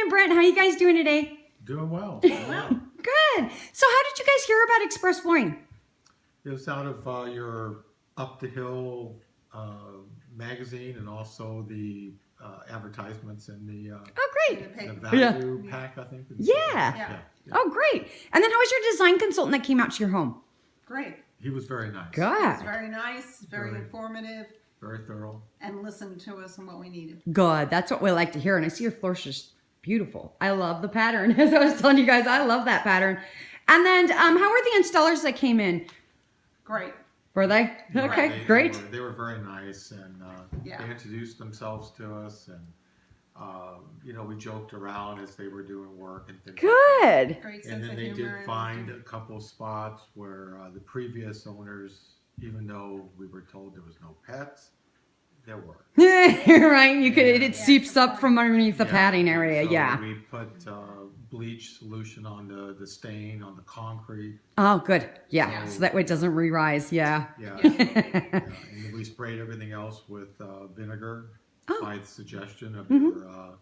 and Brent. How you guys doing today? Doing well. Good. So how did you guys hear about Express Flooring? It was out of your Up the Hill magazine and also the advertisements in the Great. the value pack, I think. Yeah. Oh, great. And then how was your design consultant that came out to your home? Great. He was very nice. It was Good. very nice, very informative, Very thorough. and listened to us and what we needed. Good. That's what we like to hear. And I see your floor's just beautiful. I love the pattern. As I was telling you guys, I love that pattern. And then how were the installers that came in? Great. Were they? Okay, great. They were very nice, and Yeah. they introduced themselves to us, and we joked around as they were doing work and things. Good. Great And sense then of they humor. did find a couple of spots where the previous owners, even though we were told there was no pets, there were. Right. You could. It Yeah. seeps up from underneath the padding area. So Yeah. we put bleach solution on the stain on the concrete. Oh, good. Yeah. Yeah. So that way it doesn't re-rise. Yeah. Yeah. Yeah. And then we sprayed everything else with vinegar Oh. by the suggestion of Mhm. your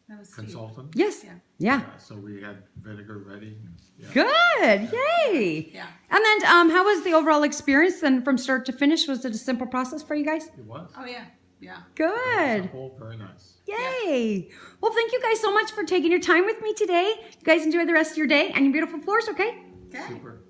That was Steve. consultant. Yes. Yeah. Yeah. So we had vinegar ready. Yeah. Good. Yay. Yeah. And then how was the overall experience then from start to finish? Was it a simple process for you guys? It was. Oh, yeah. Yeah. Good. Very simple, very nice. Yay. Well, thank you guys so much for taking your time with me today. You guys enjoy the rest of your day and your beautiful floors, okay? Okay. Super.